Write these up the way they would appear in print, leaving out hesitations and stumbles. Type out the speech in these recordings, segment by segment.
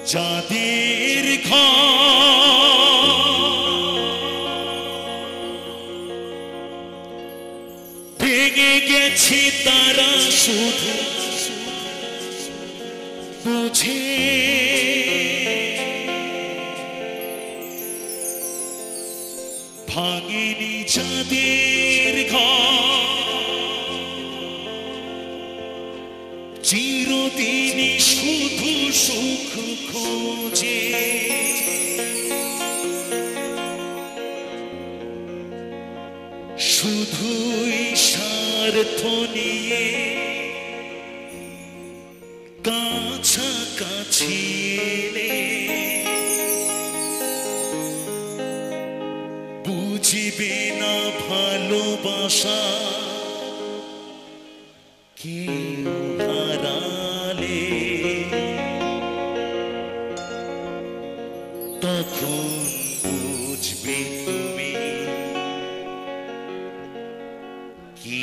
চাঁদের ঘর ভেঙে গেছে তারা শুধু বুঝে ভাঙেনি চাঁদের ঘর চিরদিনই শুধু সুখ খোঁজে শুধুই স্বার্থ নিয়ে কাছাকাছি এলে বুঝবে না ভালোবাসা কেউ হারালে তখন বুঝবে তুমি কি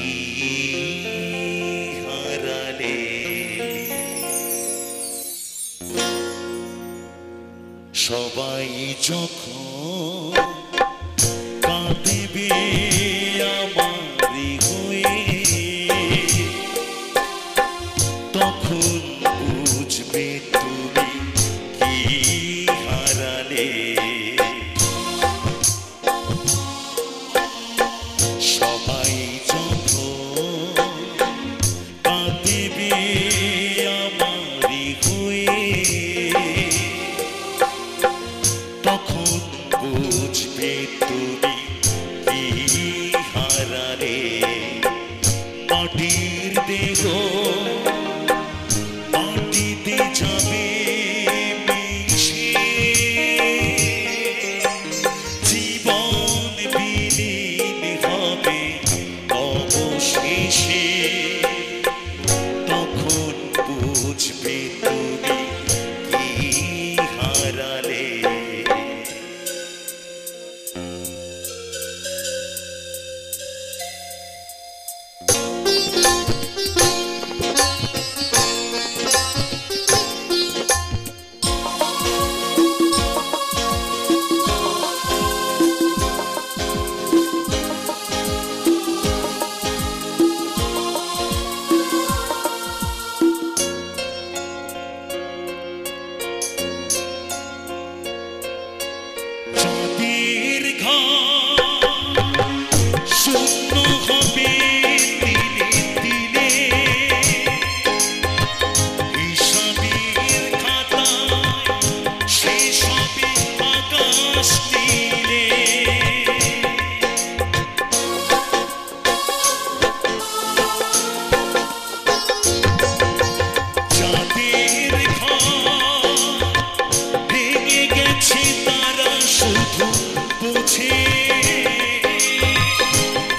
হারালে সবাই যখন কাঁদবে আমারই হয়ে তখন বুঝবে তুমি কি হারালে সবাই যখন কাঁদবে আমারই হয়ে তখন বুঝবে তুমি কি হারালে মাটির দেহ মাটিতে যাবে মিশে জীবন বিলীন হবে অবশেষে তখন বুঝবে তুমি কি হারালে চাঁদের ঘর শূন্য হবে দিনে দিনে হিসাবের খাতায় শেষ হবে আকাশ নীলে চাঁদের ঘর ভেঙে গেছে তারা শুধু বুঝে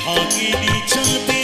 ভাঙেনি চাঁদের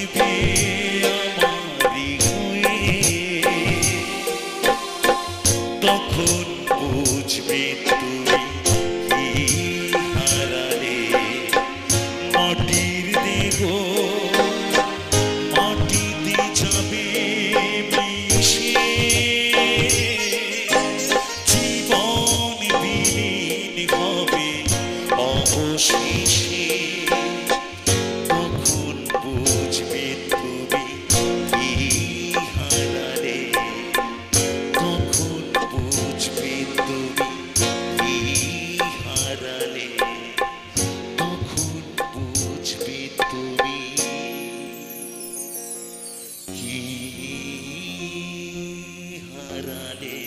কাঁদিবে আমারি হয়ে, তখন বুঝবে তুমি কি হারালে। মাটির দেহ মাটিতে যাবে মিশে, জীবন বিলীন হবে অবশেষে। তখন বুঝবে তুমি কি হারালে, তখন বুঝবে তুমি কি হারালে, তখন বুঝবে তুমি কি হারালে।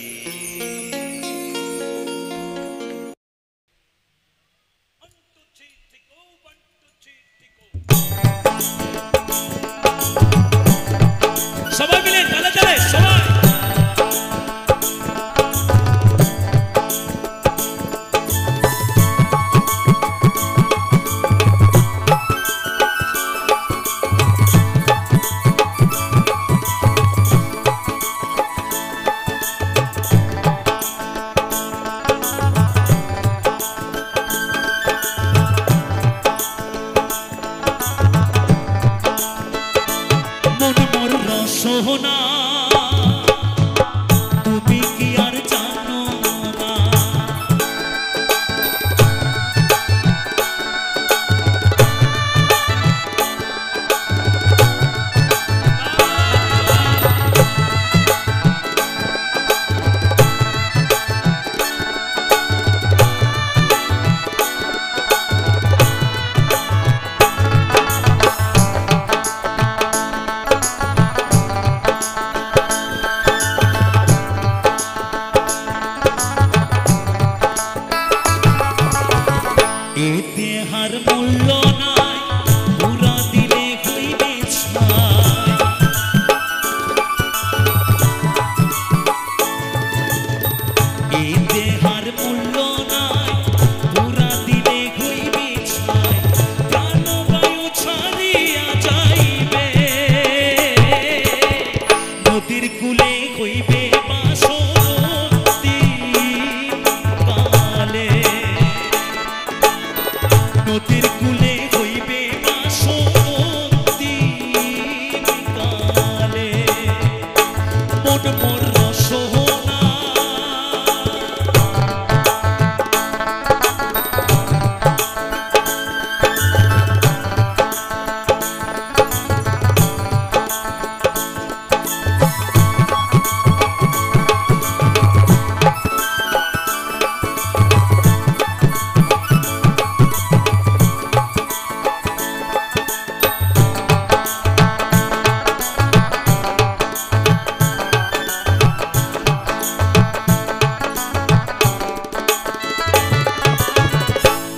সবাই মিলে তালে তালে সবাই। মন মোর রসনা তুমি কি আর জানো না, এতে হার মূল্য নাই, পুরা দিলে হইবে ছাই। এতে হার মূল্য নাই, পুরা দিলে হইবে ছাই। প্রাণবায়ু ছাড়িয়া যাইবে, নদীর কূলে হইবে বাসন্তী কালে। নদীর কূলে হইবে বাসন্তী কালে। মন মোর রসনা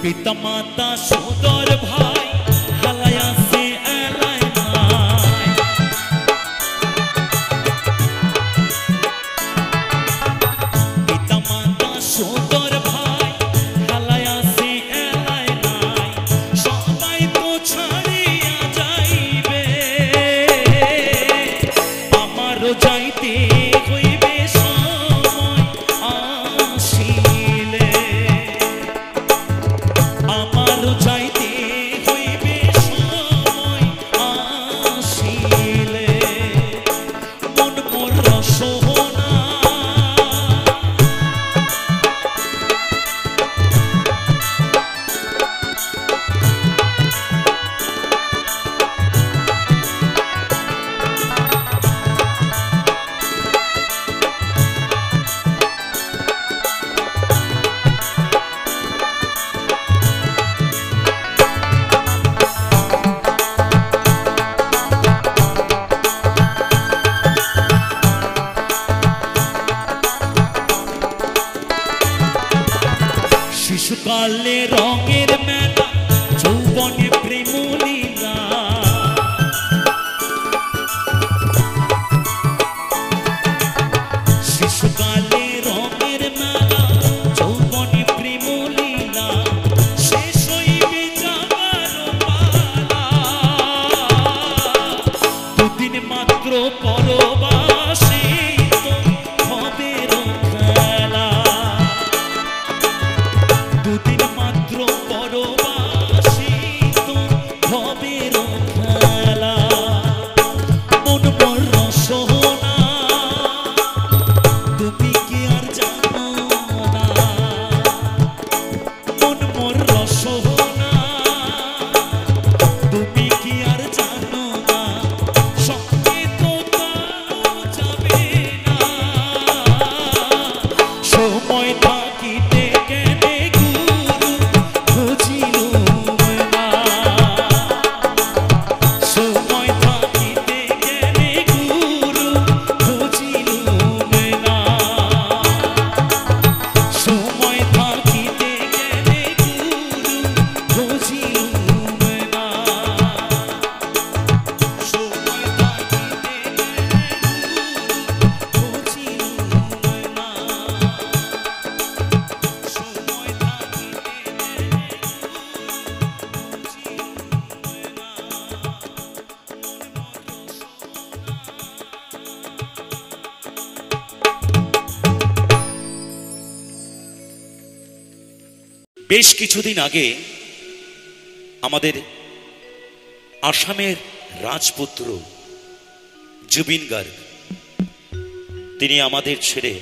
পিতা মাতা সদর ভাই হালায়া সে এলাই নাই। পিতা মাতা সদর ভাই হালায়া সে এলাই নাই। সবাই তো ছাড়িয়া যাইবে, আমারও যাইতে হইবে সময় আসিলে। আমারও যাইতে হইবে সময় আসিলে। মন মোর রসনা শিশুকালে রঙের মেলা, যৌবনে প্রেম লীলা। শিশুকালে রঙের মেলা, যৌবনে প্রেম লীলা। শেষ হইবে যাবার পালা, দুদিন মাত্র পরবাসী তো হবে খেলা, দুদিন মাত্র পরবাসী তো হবে খেলা। মন মর সোনা তুমি কি আর জানো না, মন মর সোনা তুমি কি আর জানো না, সঙ্গে তো তাও যাবে না। সময় থাকিতে কেনে গুরু বুঝিলুম না, সময় থাকিতে কেনে গুরু বুঝিলুম না, সময় থাকিতে কেনে গুরু বুঝিলুম না, সময় থাকিতে কেনে গুরু বুঝিলুম না, সময় বেশ কিছুদিন আগে আমাদের আসামের রাজপুত্র জুবিন গার্গ তিনি আমাদের ছেড়ে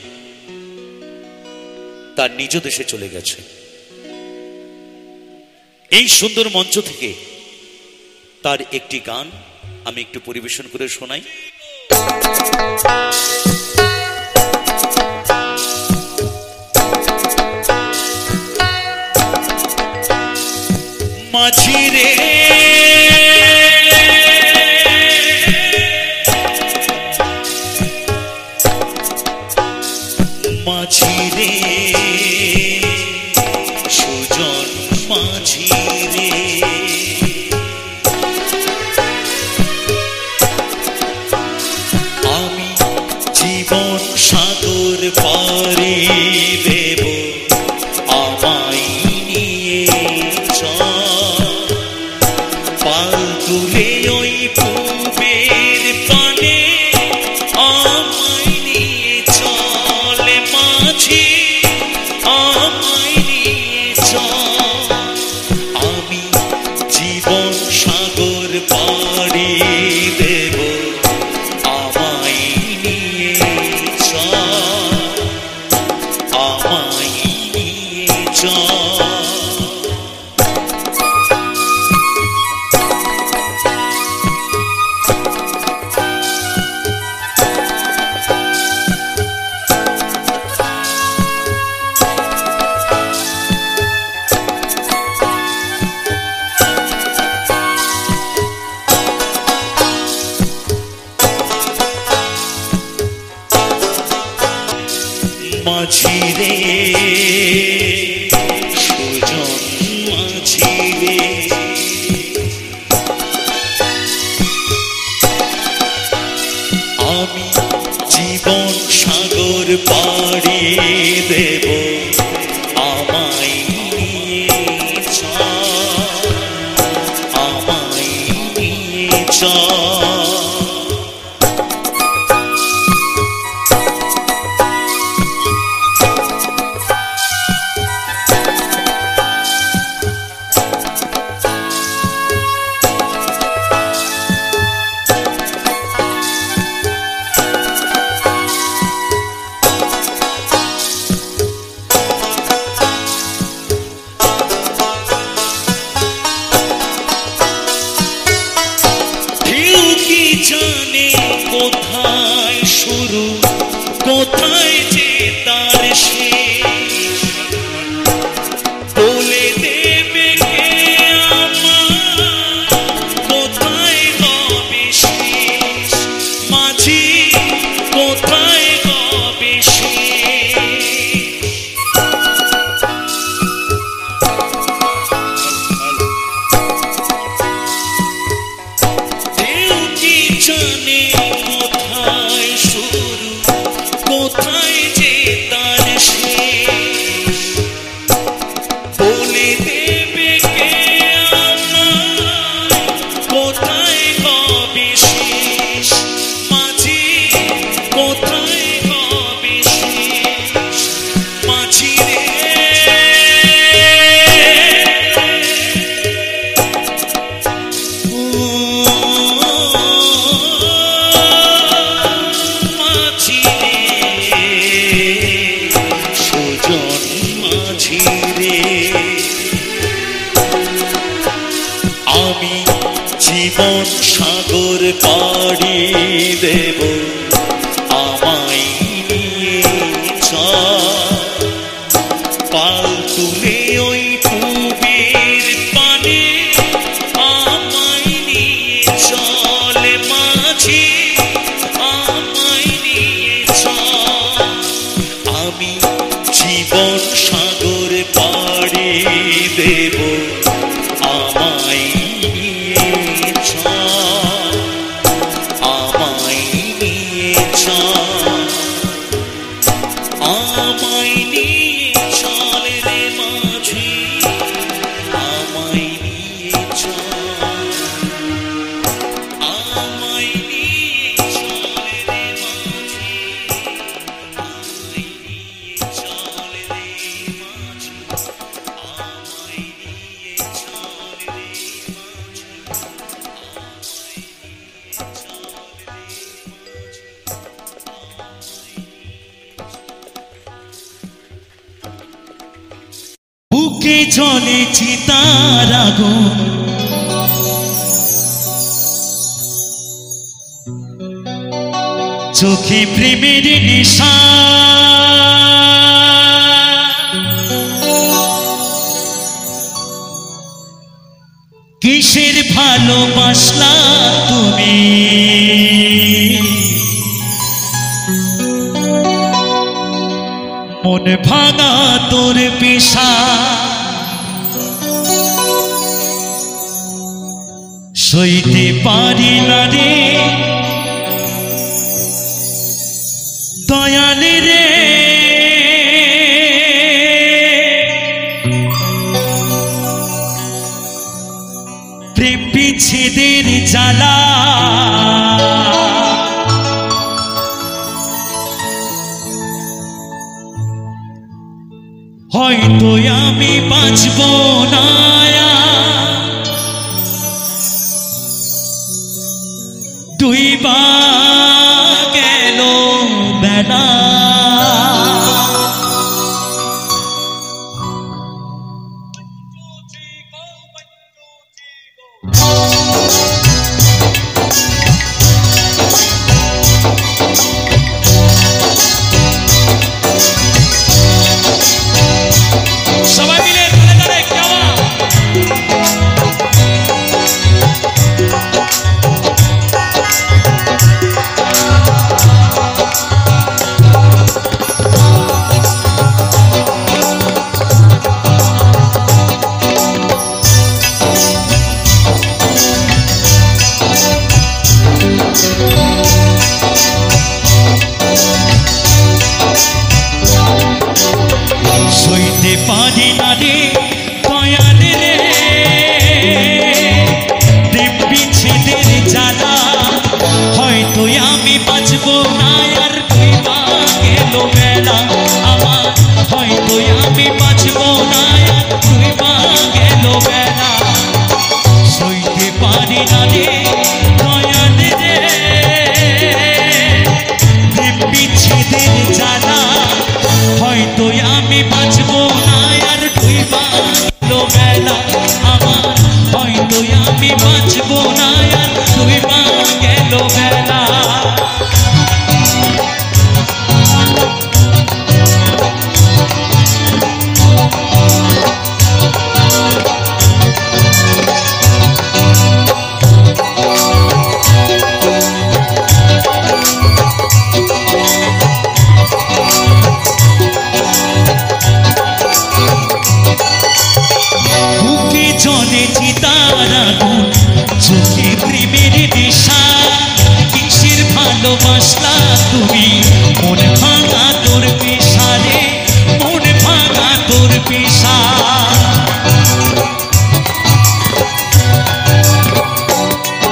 তার নিজ দেশে চলে গেছে। এই সুন্দর মঞ্চ থেকে তার একটি গান আমি একটু পরিবেশন করে শোনাই। মাঝি রে মাঝি রে সুজন মাঝি রে, আমি জীবন সাগর পাড়ি দেব, আমায় নিয়ে চল পাল তুলে ওই পূবের পানে, আমায় নিয়ে চল মাঝি, আমায় নিয়ে চল, আমি জীবন সাগর পাড়ি দেব, আমায় নিয়ে চল, আমায় নিয়ে চল। মাঝি রে সুজন মাঝি রে, আমি জীবন সাগর পাড়ি দেব, আমায় নিয়ে চল, আমায় নিয়ে চল। দেব আমায় নিয়ে চল পাল তুলে ওই পুবের পানে আমায় নিয়ে চল মাঝি আমায় নিয়ে চল আমি জীবন সাগর পাড়ি দেব আমায় নিয়ে চল আমায় নিয়ে চল আমায় নিয়ে চল রে মাঝি আমায় নিয়ে চল আমায় নিয়ে চল রে মাঝি আমায় নিয়ে চল রে মাঝি আমায় নিয়ে চল রে মাঝি বুকে জ্বলে চিতার আগুন চোখে প্রেমের নেশা কিসের ভালোবাসলা তুমি মন ভাঙা তোর পেশা সইতে পারি না রে দয়াল রে প্রেম বিচ্ছেদের জ্বালা হয়তো আমি বাঁচব না ডুইবা গেল বেলা সবাই মিলে ধরে ধরে কেমন সইতে পারি না রে দয়াল রে প্রেম বিচ্ছেদের জ্বালা হয়তো আমি বাঁচব না আর ডুইবা গেল বেলা আমার হয়তো আমি বাঁচব না আর ডুইবা গেল বেলা সইতে পারি না রে দয়াল রে প্রেম বিচ্ছেদের জ্বালা হয়তো আমি বাঁচব না আর ডুইবা গেল বেলা আমার হয়তো আমি বাঁচব না আর ডুইবা গেল বেলা জলে চিতার আগুন চোখে প্রেমের নেশা কিসের ভালোবাসলা তুমি মন ভাঙা তোর পেশা রে মন ভাঙা তোর পেশা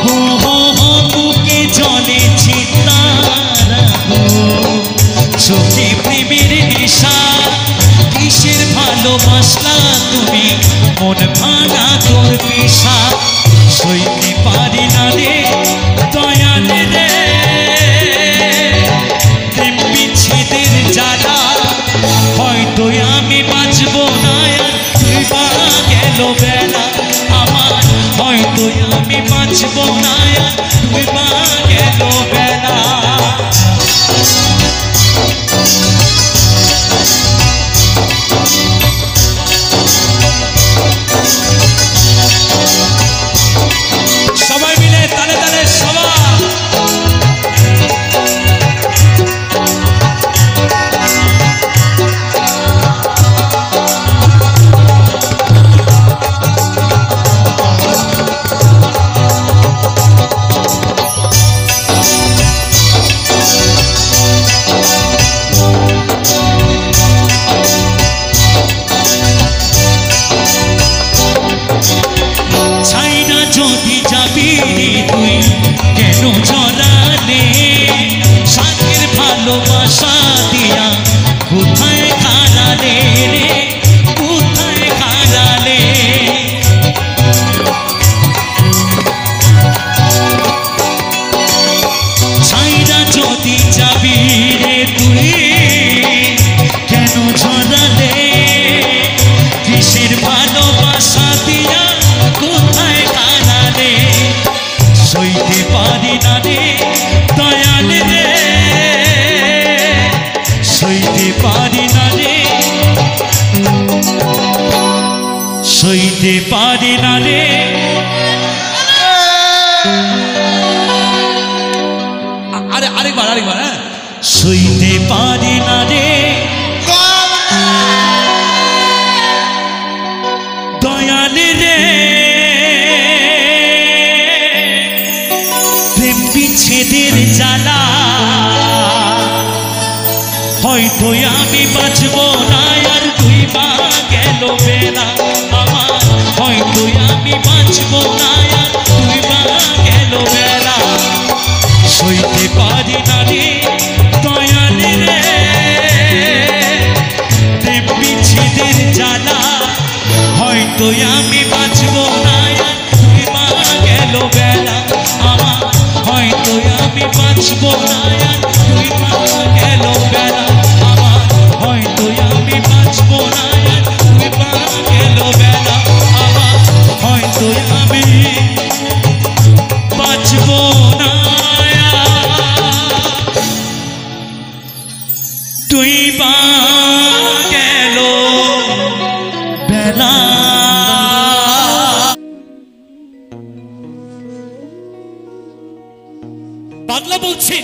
হো হো হো বুকে জলে চিতার আগুন চোখে প্রেমের নেশা কিসের ভালোবাসলা তুমি মন ভাঙা তোর পেশা সইতে পারি না রে দয়াল রে প্রেম বিচ্ছেদের জ্বালা হয়তো আমি বাঁচব না ডুইবা গেল বেলা আমার হয়তো আমি বাঁচব না ডুইবা গেল আরেকবার আরেকবার, হ্যাঁ। সইতে পারি না রে দয়াল রে প্রেম বিচ্ছেদের জ্বালা, হয়তো আমি বাঁচব না আর তুই বা গেল বেলা আমার, হয়তো আমি বাঁচব না আর তুই বা গেল বেলা। সইতে পারি না রে দয়াল রে প্রেম বিচ্ছেদের জ্বালা, হয়তো আমি বাঁচব না আর তুই বা গেল বেলা আমার, হয়তো আমি বাঁচব না আর তুই বা গেল বেলা আমার, হয়তো আমি বাঁচব না আর তুই বা গেল বেলা আমার, হয়তো আমি বাঁচব না তুই বা গেল বেলা। পাগলা বলছেন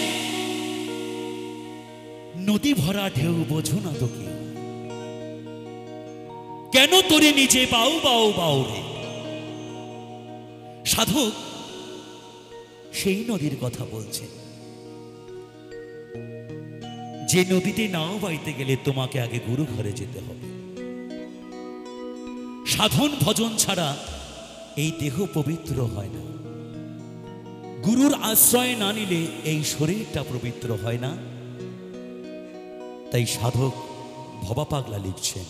নদী ভরা ঢেউ বোঝো না তো কি, কেন তোরে নিজে বাউ বাউ বাউ রে। সাধক সেই নদীর কথা বলছে যে নদীতে নাও বাইতে গেলে তোমাকে আগে গুরু ঘরে যেতে হবে। সাধন ভজন ছাড়া এই দেহ পবিত্র হয় না, গুরুর আশ্রয় না নিলে এই শরীরটা পবিত্র হয় না। তাই সাধক ভবা পাগলা লিখছেন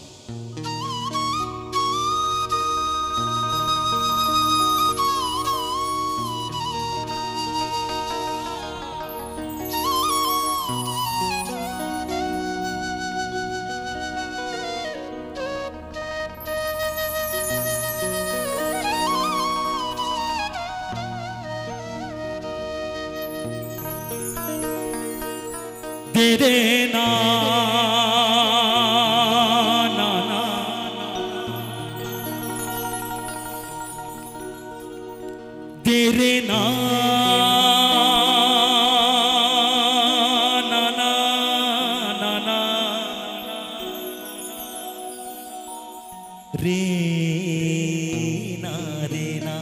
तेरे ना ना ना तेरे ना ना ना ना ना रे ना रे ना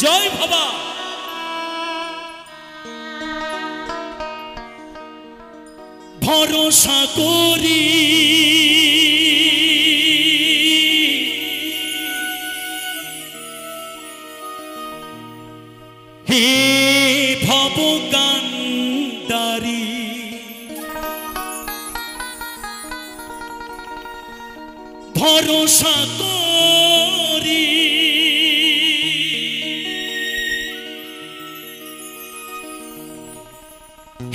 জয় বাবা। ভরসা করি হে ভবকান্ডারি, ভরসা করি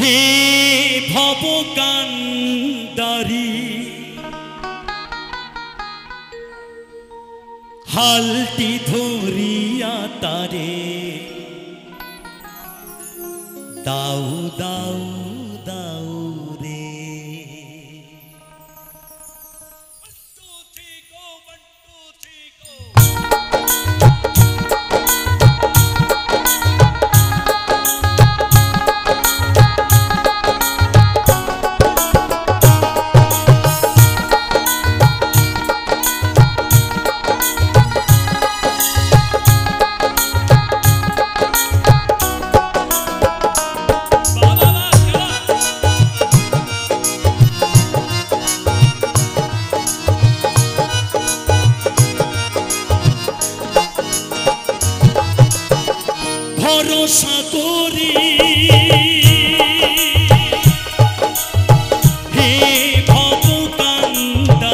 হে ভবকান্ডারি, হালটি ধরিয়া তারে দাউ দাউ দাউ রে। ভরসা করি হে ভবকান্ডারি,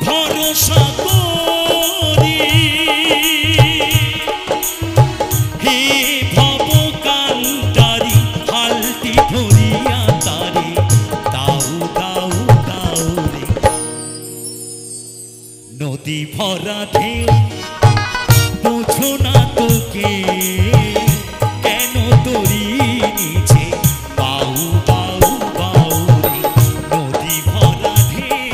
ভরসা করি হে ভবকান্ডারি, হালটি ধরিয়া তারে দাউ দাউ দাউ রে। নদী ভরা ঢেউ বোঝো না তোকে কেন তোরি নিচে বাউ বাউ বাউ রে। নদী ভরা ঢেউ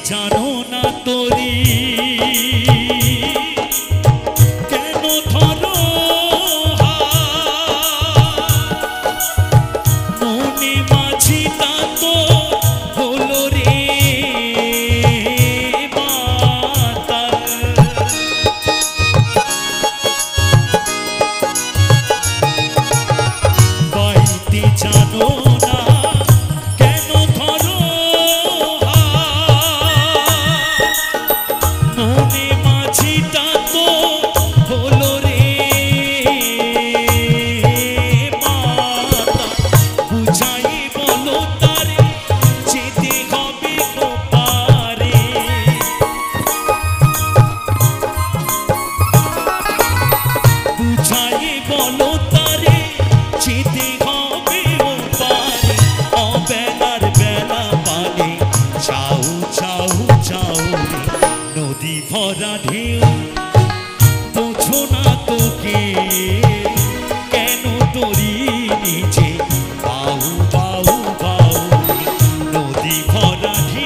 জানো না তোরি কেন ধরো মনে মাঝিটা তো হলো রে মাতাল বাইতে জানো না কেন ধরো মনে মাঝিটা তো হলো রে মাতা বুঝাই বলো তারে যেতে হবে ওপারে বুঝাই বলো তারে যেতে হবে ওপারে অবেলার বেলা পালে চাউ চাউ চাউ রে নদী ভরা ঢেউ বোঝো না তোকে কেন তোরি নিচে বাউ বাউ বাউ রে নদী ভরা ঢেউ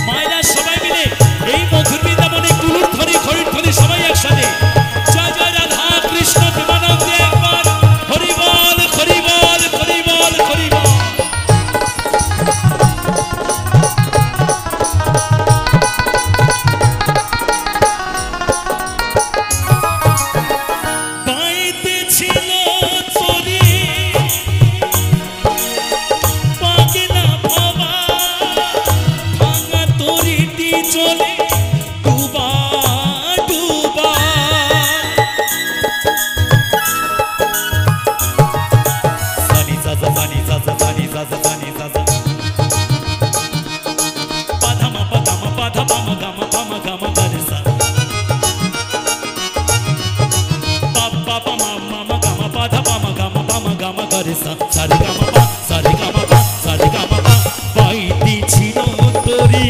মায়েরা সবাই মিলে এই মধুর বৃন্দাবনে কুলুর ধ্বনি খড়ির ধ্বনি সবাই একসাথে জয় জয় রাধা কৃষ্ণ প্রেমানন্দে একবার হরি বল হরি বল হরি বল হরি বল বাইতে ছিল তোরি পাগলা ভাবা ভাঙা তরিটি চলে ডুবা ডুবা সানি সাজা সানি সাজা সানি সাজা সানি সাজা পাধামা পাধামা পাধামা গামা গামা গামা গারেসা পাপা পামা মামা গামা পাধামা গামা গামা গামা গারেসা সারে গামা পা সারে গামা পা সারে গামা পা বাইতি ছিল তোরি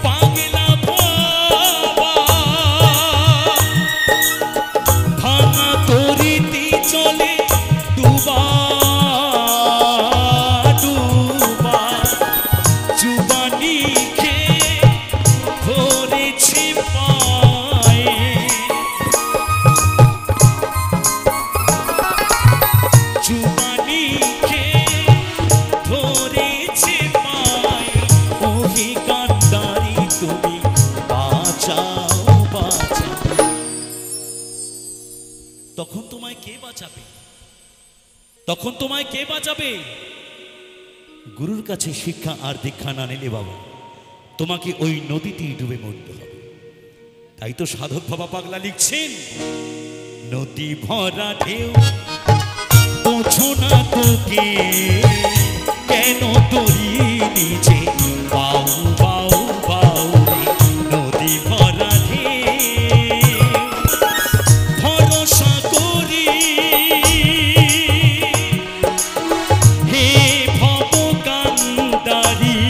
পাগলা ভাবা ভাঙা তরিটি চলে ডুবা ডুবা চুবানি খেয়ে ধরেছে পায়ে চুবানি খেয়ে ধরেছে পায়ে ওহি কান্ডারি তুমি বাঁচাও বাঁচাও তখন তোমায় কে বাঁচাবে তখন তোমায় কে বাঁচাবে গুরুর কাছে শিক্ষা আর দীক্ষা না নিলে বাবা তোমাকে ওই নদীতেই ডুবে মরতে হবে তাই তো সাধক বাবা পাগলা লিখছেন নদী ভরা ঢেউ বোঝো না তোকে কেন তোরি নিচে বাউ বাউ বাউ রে নদী ভরা ঢেউ ভরসা করি হে ভবকান্ডারি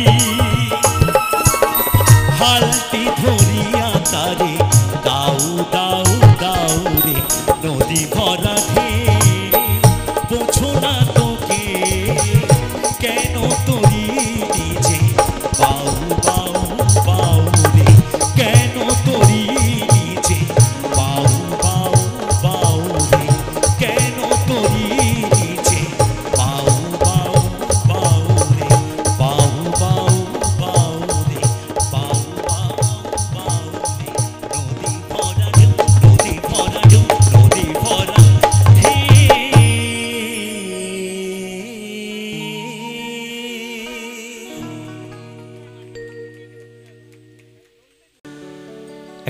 হালটি ধরিয়া তারে দাউ দাউ দাউ রে নদী ভরা ঢেউ বোঝো না তোকে কেন তোরি নিজে বাউ বাউ বাউ রে কেন তোরি নিজে বাউ বাউ বাউ রে কেন তোরি নিজে বাউ বাউ বাউ রে বাউ বাউ বাউ রে বাউ বাউ বাউ রে নদী ভরা ঢেউ নদী ভরা ঢেউ নদী ভরা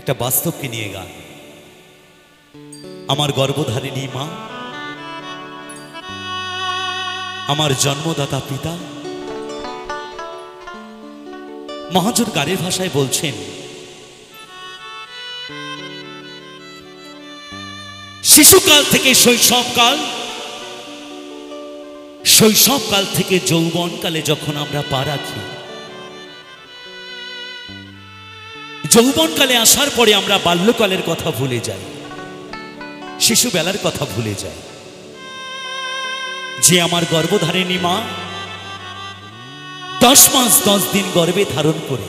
একটা বাস্তবকে নিয়ে গান আমার গর্ভধারিণী মা আমার জন্মদাতা পিতা মহাজন গানের ভাষায় বলছেন শিশুকাল থেকে শৈশবকাল, শৈশবকাল থেকে যৌবনকালে যখন আমরা পা রাখি, যৌবনকালে আসার পরে আমরা বাল্যকালের কথা ভুলে যাই, শিশুবেলার কথা ভুলে যাই। যে আমার গর্ভধারিণী মা 10 মাস 10 দিন গর্ভে ধারণ করে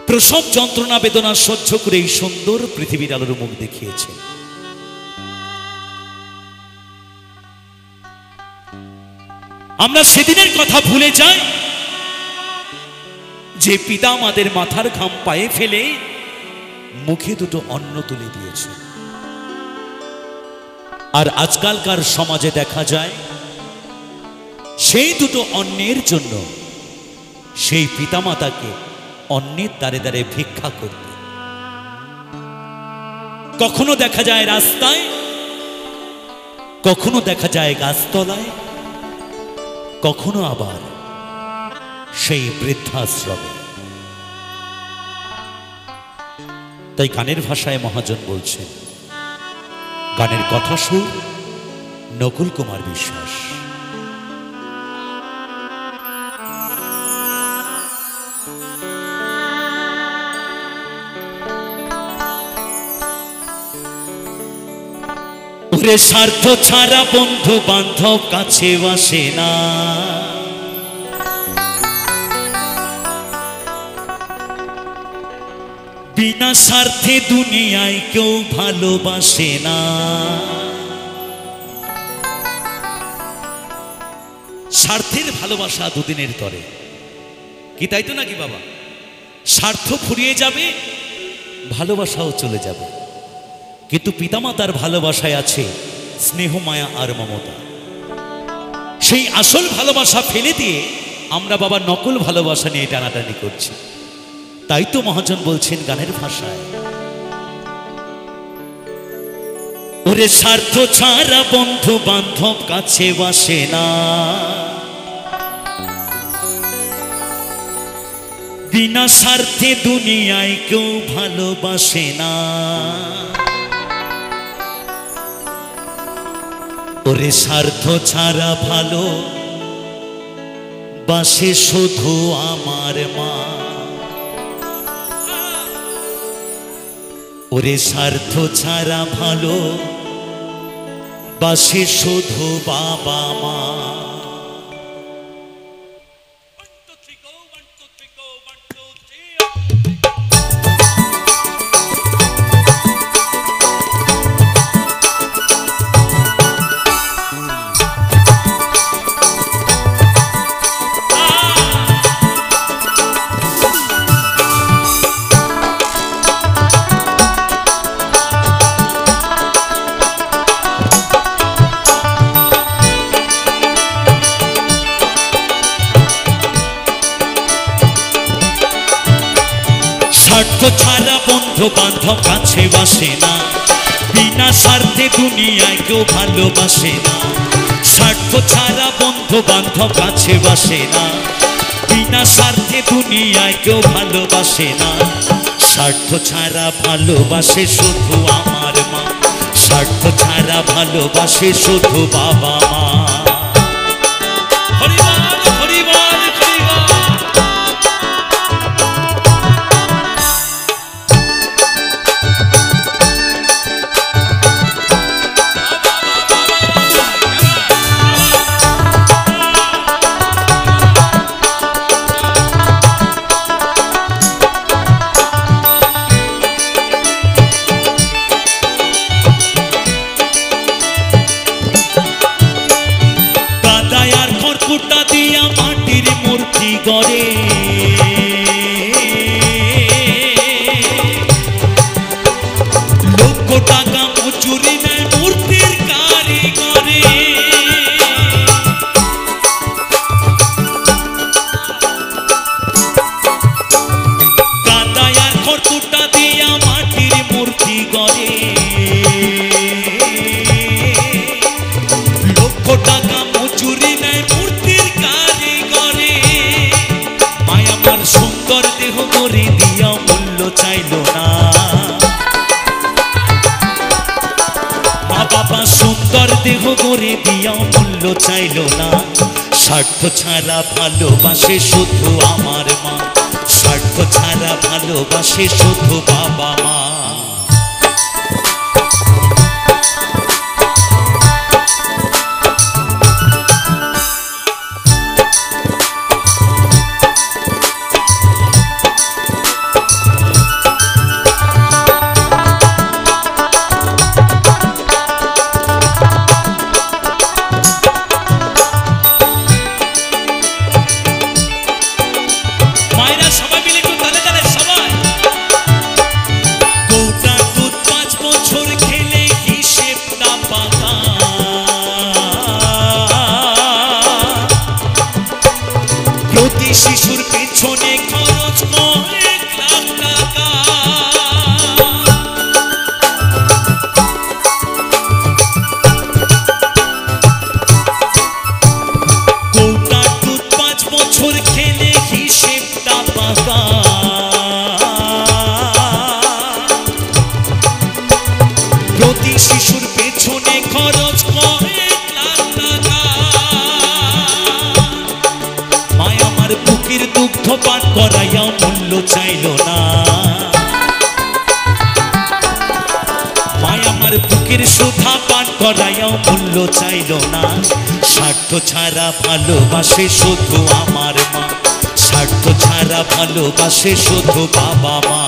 প্রসব যন্ত্রণা বেদনা সহ্য করে এই সুন্দর পৃথিবীর আলোর মুখ দেখিয়েছে। আমরা সেদিনের কথা ভুলে যাই যে পিতা আমাদের মাথার ঘাম পায়ে ফেলে মুখে দুটো অন্ন তুলে দিয়েছে। আর আজকালকার সমাজে দেখা যায় সেই দুটো অন্নের জন্য সেই পিতামাতাকে অন্যের দ্বারে দ্বারে ভিক্ষা করতে, কখনো দেখা যায় রাস্তায়, কখনো দেখা যায় গাছতলায়, কখনো আবার সেই বৃদ্ধাশ্রমে। তাই গানের ভাষায় মহাজন বলছেন, গানের কথা সুর নকুল কুমার বিশ্বাস। ওরে স্বার্থ ছাড়া বন্ধু বান্ধব কাছে আসে না, বিনা স্বার্থে দুনিয়ায় কেউ ভালোবাসে না। স্বার্থের ভালোবাসা দুদিনের তরে, কি তাই তো নাকি বাবা? স্বার্থ ফুরিয়ে যাবে, ভালোবাসাও চলে যাবে, কিন্তু পিতামাতার ভালোবাসায় আছে স্নেহ, মায়া আর মমতা। সেই আসল ভালোবাসা ফেলে দিয়ে আমরা বাবা নকল ভালোবাসা নিয়ে টানাটানি করছি। তাই তো মহাজন বলছেন গানের ভাষায়, ওরে স্বার্থ ছাড়া বন্ধু বান্ধব কাছে আসে না, বিনা স্বার্থে দুনিয়ায় কেউ ভালোবাসে না। ওরে স্বার্থ ছাড়া ভালো বাসে শুধু আমার মা, ওরে স্বার্থ ছাড়া ভালো বাসে শুধু বাবা মা। স্বার্থ ছাড়া বন্ধু বান্ধব কাছে বাসে না, বিনা স্বার্থে দুনিয়ায় কেউ ভালোবাসে না। স্বার্থ ছাড়া বন্ধু বান্ধব কাছে বাসে না, বিনা স্বার্থে দুনিয়ায় কেউ ভালোবাসে না। স্বার্থ ছাড়া ভালোবাসে শুধু আমার মা, স্বার্থ ছাড়া ভালোবাসে শুধু বাবা মা। দেহ করে দিয়াও মূল্য চাইল না। স্বার্থ ছাড়া ভালোবাসে শুধু আমার মা, স্বার্থ ছাড়া ভালোবাসে শুধু বাবা মা। শিশুর পেছনে খরচ কয়েক লাখ টাকা, গোটা দুধ 5 বছর খেলে হিসেবটা পাকা। প্রতি শিশুর পেছনে খরচ কয়েক লাখ টাকা। মায়া আমার বুকের দুগ্ধ পান করাইয়া মূল্য চাইল না, মায়া আমার বুকের সুধা পান করাইয়া মূল্য চাইল না। স্বার্থ ছাড়া ভালোবাসে শুধু আমার মা, স্বার্থ ছাড়া ভালোবাসে শুধু বাবা মা।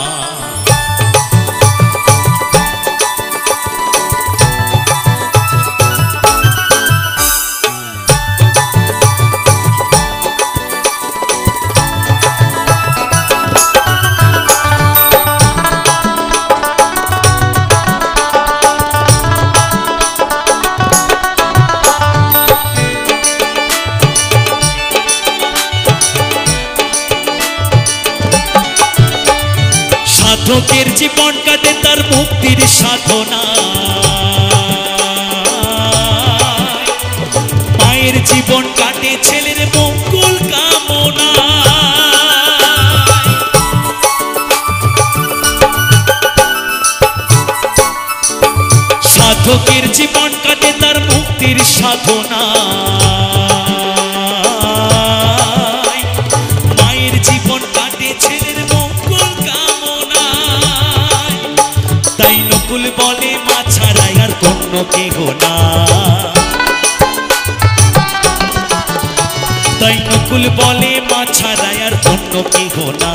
সাধকের জীবন কাটে তার মুক্তির সাধনা, মায়ের জীবন কাটে ছেলের মঙ্গল কামনা। সাধকের জীবন কাটে তার মুক্তির সাধনা, মায়ের জীবন কাটে ছেলের মঙ্গল কামনা। তাই নকুল বলে মা ছাড়াই আর অন্য কেহ না, তাই নকুল বলে মা ছাড়াই আর অন্য কেহ না।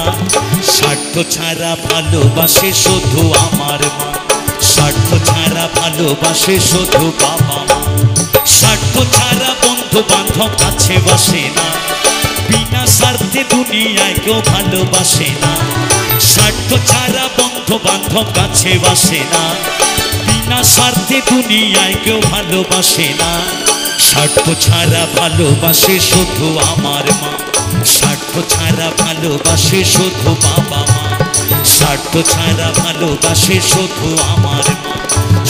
স্বার্থ ছাড়া ভালোবাসে শুধু আমার মা, স্বার্থ ছাড়া ভালোবাসে শুধু বাবা মা। স্বার্থ ছাড়া বন্ধু বান্ধব কাছে বসে না, বিনা স্বার্থে দুনিয়ায় কেউ ভালোবাসে না। স্বার্থ ছাড়া বন্ধু বান্ধব কাছে বসে না, বিনা স্বার্থে দুনিয়ায় কেউ ভালোবাসে না। স্বার্থ ছাড়া ভালোবাসে শুধু আমার মা, স্বার্থ ছাড়া ভালোবাসে শুধু বাবা মা। স্বার্থ ছাড়া ভালোবাসে শুধু আমার মা,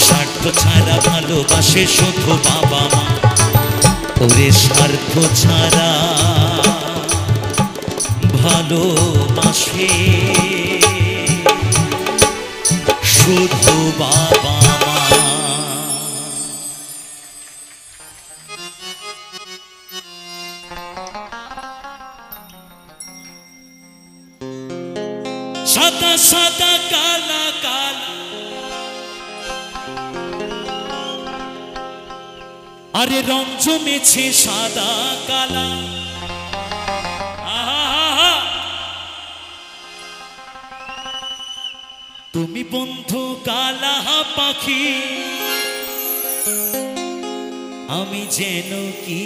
স্বার্থ ছাড়া ভালোবাসে শুধু বাবা মা। ওরে স্বার্থ ছাড়া ভালোবাসে শুধু বাবা মা। সাদা সাদা কালা কালা, আরে রং জমেছে সাদা কালা। তুমি বন্ধু কালা পাখি, আমি যেন কি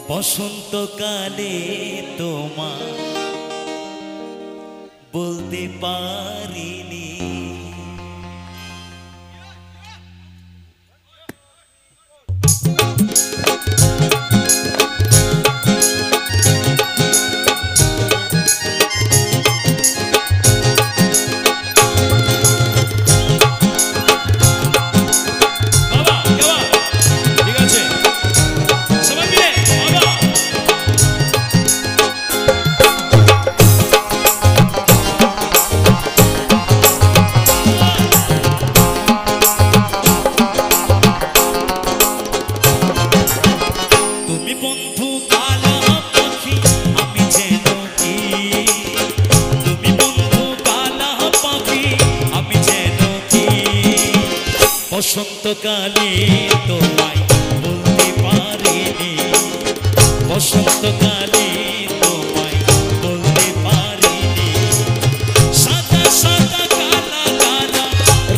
বসন্তকালে তোমার বলতে পারিনি। বসন্তকালে তোমায় বলতে পারিনি, বসন্তকালে তোমায় বলতে পারিনি। সাদা সাদা কালা কালা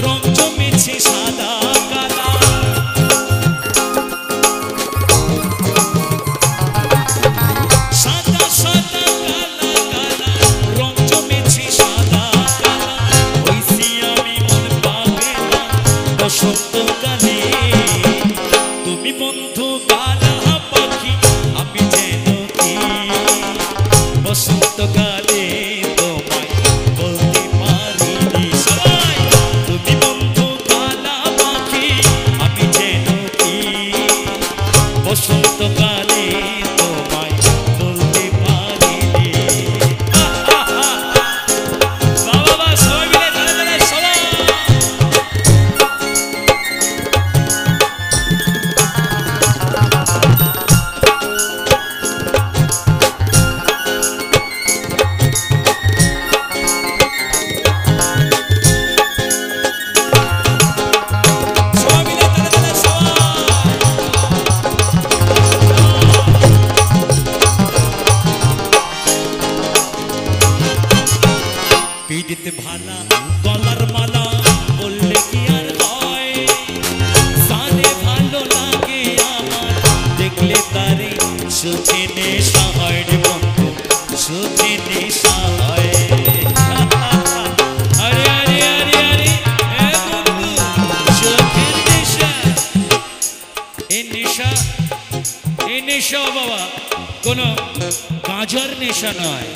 রং জমেছে সাদা কালা, সাদা সাদা কালা কালা রং জমেছে সাদা কালা। হইছি আমি মন পাগলা বসন্তকালে, তুমি বন্ধু কালা পাখি আমি যেন কি। বসন্তকালে তোমায় বলতে পারিনি, সবাই তুমি বন্ধু কালা পাখি আমি যেন কি। বসন্তকালে তোমায় বলতে পারিনি। বাবা সবাই মিলে তালে তালে সবাই। পিড়িতে ভালা গলার মালা বললে কি আর হয়, সানে ভালো লাগে আমার দেখলে তারে সুখে নেশা হয় রে বন্ধু, সুখে নেশা হয়। আরে আরে আরে আরে এ বন্ধু সুখের নেশা, এই নেশা, এই নেশা বাবা কোনো গাঁজার নেশা নয়,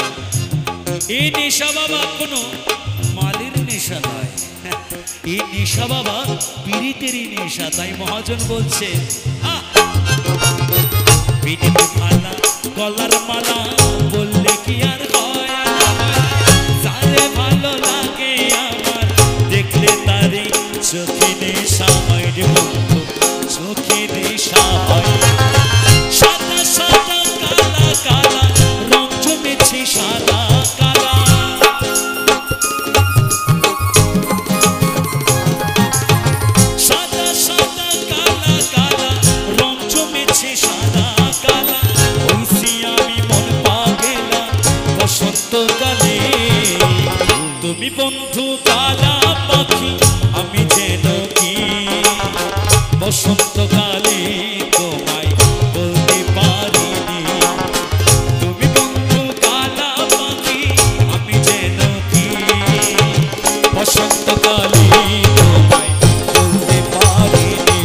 এই নেশা বাবা কোনো মালের নেশা নয়, এই নেশা বাবা পীড়িতেরই নেশা। তাই মহাজন বলছে পিড়িতে ভালা গলার মালা বললে কি আর হয়, যারে ভালো লাগে আমার দেখলে তারে চোখে নেশা হয় রে বন্ধু, চোখে নেশা হয়। সাদা সাদা কালা কালা রং জমেছে সাদা কালা, সাদা সাদা কালা কালা রং জমেছে সাদা কালা। হইছি আমি মন পাগলা বসন্তকালে, তুমি বন্ধু কালা পাখি আমি যেন কি। বসন্তকালে তোমায় বলতে পারিনি, তুমি বন্ধু কালা পাখি আমি যেন কি। বসন্তকালে তোমায় বলতে পারিনি,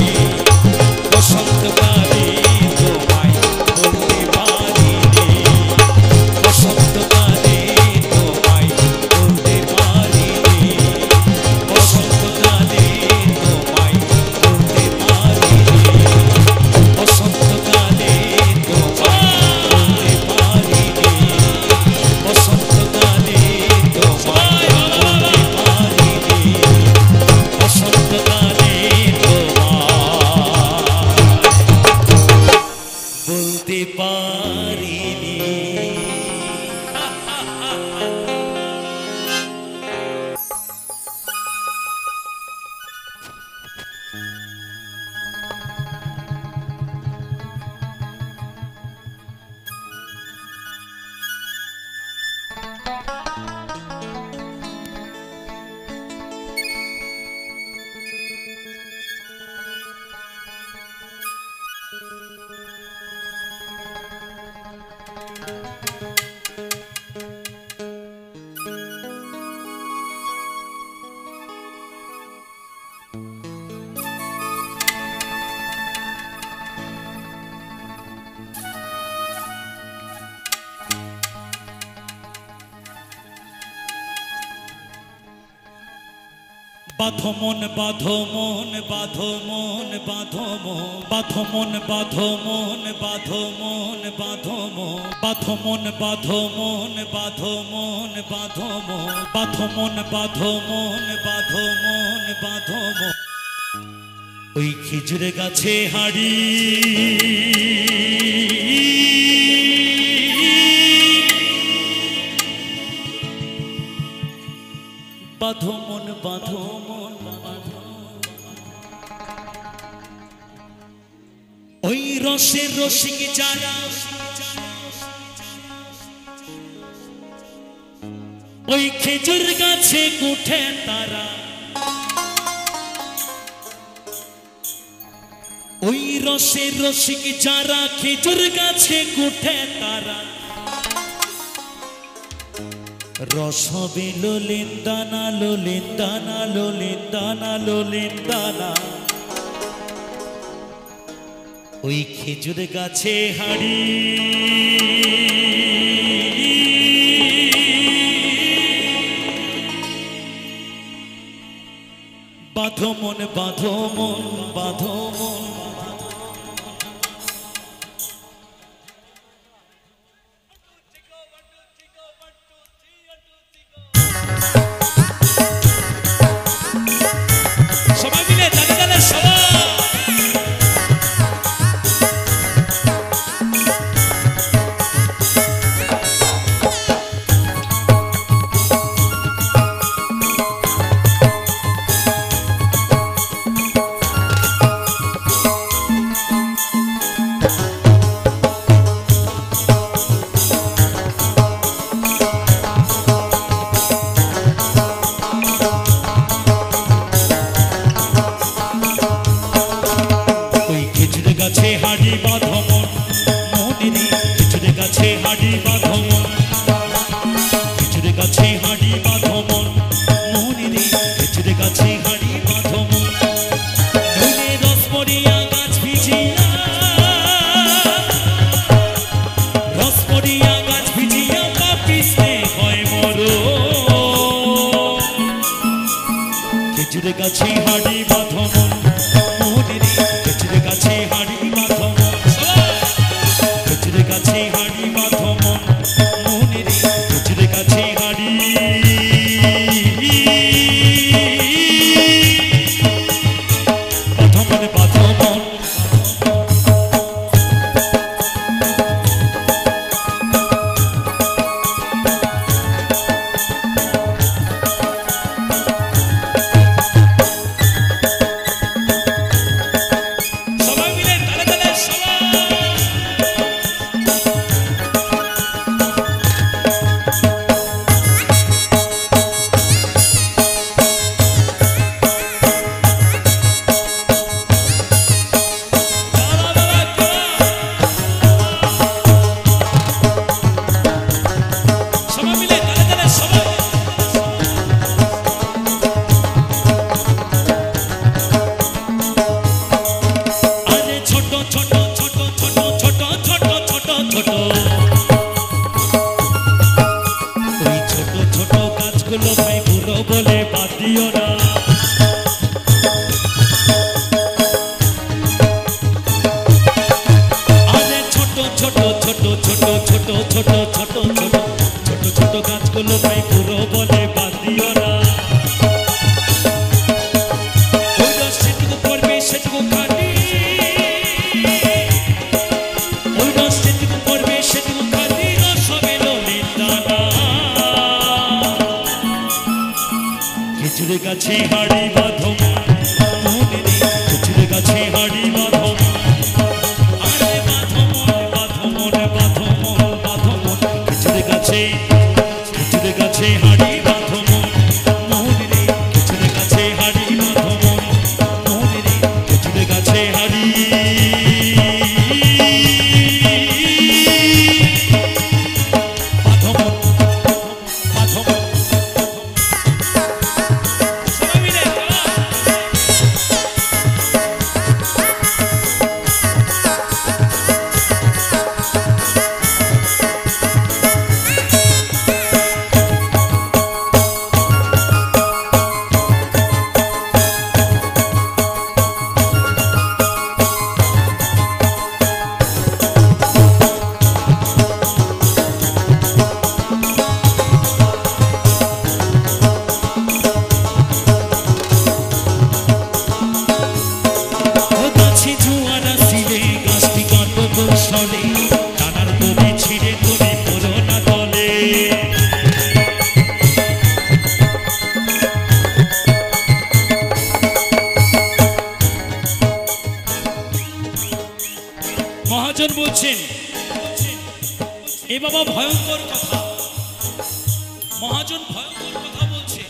বসন্তকালে তোমায় বলতে পারিনি, বসন্তকালে তোমায় বলতে পারিনি, বসন্তকালে তোমায় বলতে পারিনি, বসন্তকালে তোমায় বলতে পারিনি, বসন্তকালে তোমায় বলতে পারিনি, বসন্তকালে তোমায় বলতে পারিনি। বাঁধো মন বাঁধো মন বাঁধো মন বাঁধো মন বাঁধো মন বাঁধো মন বাঁধো মন বাঁধো মন বাঁধো মন বাঁধো মন বাঁধো মন বাঁধো মন বাঁধো মন বাঁধো মন বাঁধো মন বাঁধো মন। ওই খেজুর গাছে হাড়ি বাঁধো মন বাঁধো মন বাঁধো রসের রসিক যারা ওই খেজুর গাছে উঠে তারা ওই রসের রসিক যারা খেজুর গাছে উঠে তারা রসবে লোলেন দানা লোলেন দানা লোলেন দানা লোলেন দানা ওই খেজুর গাছে হাড়ি বাঁধো মন বাঁধো মন বাঁধো মন সবাই মিলে তালে তালে সবাই গাছে হাড়ি বাঁধো মন মনে খেজুর গাছে হাড়ি বাঁধো মন খেজুর গাছে হাড়ি বাঁধো মন মনে খেজুর গাছে হাড়ি বাঁধো মন নইলে রস পড়িয়া গাছ ভিজিয়া রস পড়িয়া গাছ ভিজিয়া পাপিসে হয় মরো খেজুর গাছে হাড়ি বাঁধো মন মনে খেজুর গাছে হাড়ি বাঁধো মন খেজুর গাছে হাড়ি বাঁধো মন মনে খেজুর গাছে হাড়ি বাঁধো মন বাঁধো মন ভাই বুড়ো বলে বাদ দিও না আরে ছোট ছোট ছোট ছোট ছোট ছোট ছোট ছোট ছোট ছোট গাছগুলো ভাই বুড়ো বলে বাদ দিও না ওই রস যেটুকু পড়বে সেটুকু খাটি ওই রস যেটুকু পড়বে সেটুকু খাটি রস হবে লোলের দানা খেজুর গাছে হাড়ি বাঁধো মনে খেজুর গাছে হাড়ি বাঁধো আরে বাঁধো মন বাঁধো মন বাঁধো মন বাঁধো মন খেজুর গাছে হাড়ি বাঁধো মনে খেজুর গাছে হাড়ি বাঁধো মনে খেজুর গাছে হাড়ি বাঁধো মন বাঁধো মন মহাজন ভয়ঙ্কর কথা বলছে।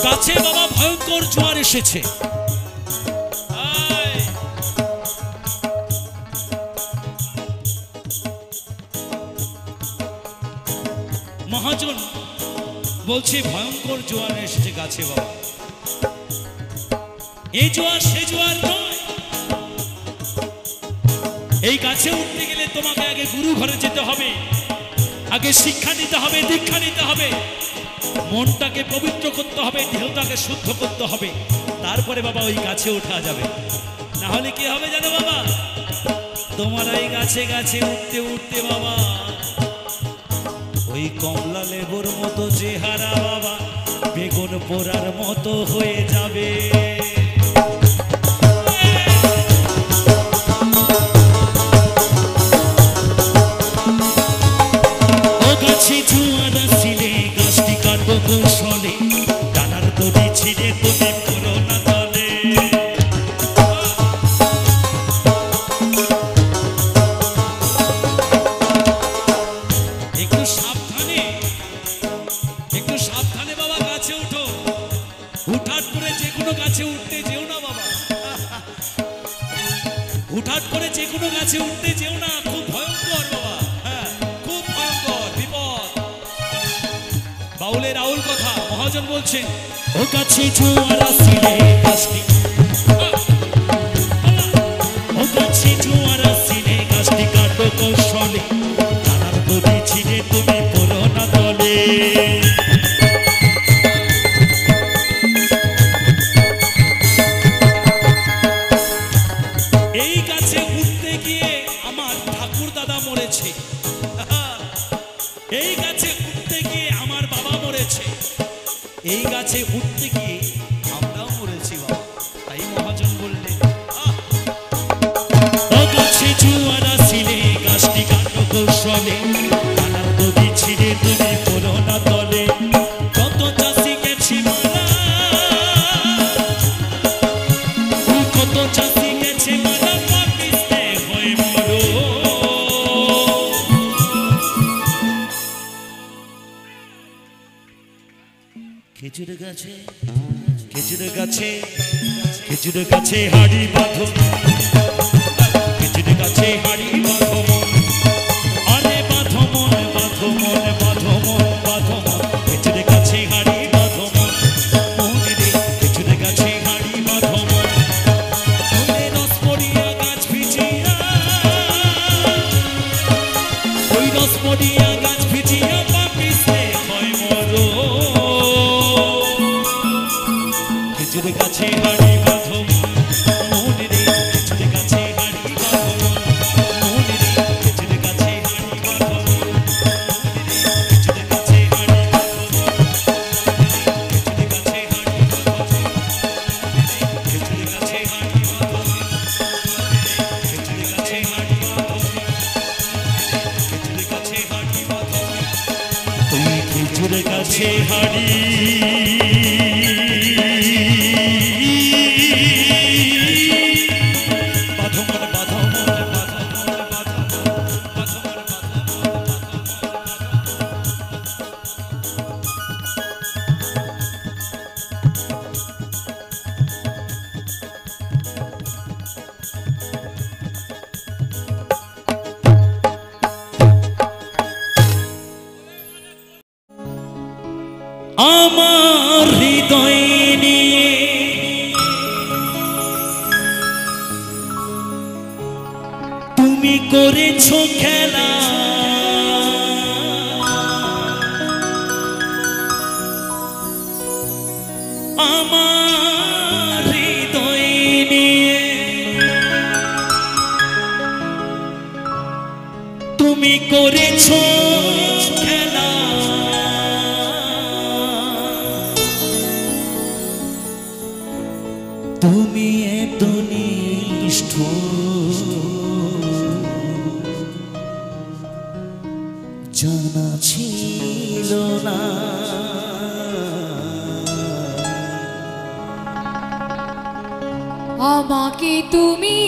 গাছে বাবা ভয়ঙ্কর জোয়ার এসেছে। মহাজন বলছে ভয়ঙ্কর জোয়ার এসেছে গাছে বাবা। এই জোয়ার সে জোয়ার নয়। এই গাছে উঠতে গেলে তোমাকে আগে গুরু ঘরে যেতে হবে, আগে শিক্ষা নিতে হবে, দীক্ষা নিতে হবে, মনটাকে পবিত্র করতে হবে, দেহটাকে শুদ্ধ করতে হবে, তারপরে বাবা ওই গাছে ওঠা যাবে। না হলে কি হবে জানো বাবা, তোমার ওই গাছে গাছে উঠতে উঠতে বাবা ওই কমলা লেবুর মতো চেহারা বাবা বেগুন পোড়ার মতো হয়ে যাবে। ও গাছে জোয়ার আসিলে গাছটি কাটবো কৌশলে, ডানার দড়ি ছিঁড়ে তুমি পড়ো না তলে। একটু সাবধানে বাবা গাছে উঠো, হুটহাট করে যে কোনো গাছে উঠতে যেও না বাবা, হুটহাট করে যে কোনো গাছে উঠতে যেও না, খুব ভয়ঙ্কর বাবা। হ্যাঁ, খুব ভয়ঙ্কর বিপদ। বাউলের আউল কথা মহাজন বলছেন, ও গাছে জোয়ার আসিলে গাছটি, ও গাছে জোয়ার আসিলে গাছটি কাটবো কৌশলে, ডানার দড়ি ছিঁড়ে তুমি পড়ো না তলে। এই গাছে উঠতে গিয়ে আমার ঠাকুর দাদা মরেছে, এই গাছে উঠতে গিয়ে আমার বাবা মরেছে, এই গাছে উঠতে গিয়ে আমরাও মরেছি বাবা। তাই মহাজন বললেন, ও গাছে জোয়ার আসিলে গাছটি কাটবো কৌশলে, ডানার দড়ি ছিঁড়ে তুমি পড়ো না তলে। কত চাষি গেছে মারা, কত চাষি গেছে মারা, পাপিস্তে হয়ে মরো। খেজুর গাছে, খেজুর গাছে, খেজুর গাছে হাড়ি বাঁধো, খেজুর গাছে হাড়ি বাঁধো মন, আরে বাঁধো মন, বাঁধো মন, বাঁধো মন, বাঁধো মন, খেজুর গাছে হাড়ি বাঁধো মন, মনে রে খেজুর গাছে হাড়ি বাঁধো মন, মনে রস পড়িয়া গাছ ভিজিয়া, ওই রস পড়িয়া গাছ ভিজিয়া পাপিস্তে হয় মরো। খেজুর গাছে হাড়ি বাঁধো মনে রে, খেজুর গাছে হাড়ি বাঁধো মনে রে, খেজুর গাছে হাড়ি বাঁধো মনে রে, খেজুর গাছে হাড়ি বাঁধো, খেজুর গাছে হাড়ি বাঁধো, খেজুর গাছে হাড়ি বাঁধো, খেজুর গাছে হাড়ি বাঁধো, খেজুর গাছে হাড়ি বাঁধো, ওই খেজুর গাছে হাড়ি আমার হৃদয় নিয়ে তুমি করেছো খেলা, আমার হৃদয় নিয়ে তুমি করেছো খেলা, তুমি এত নিষ্ঠুর জানা ছিল না, আমাকে তুমি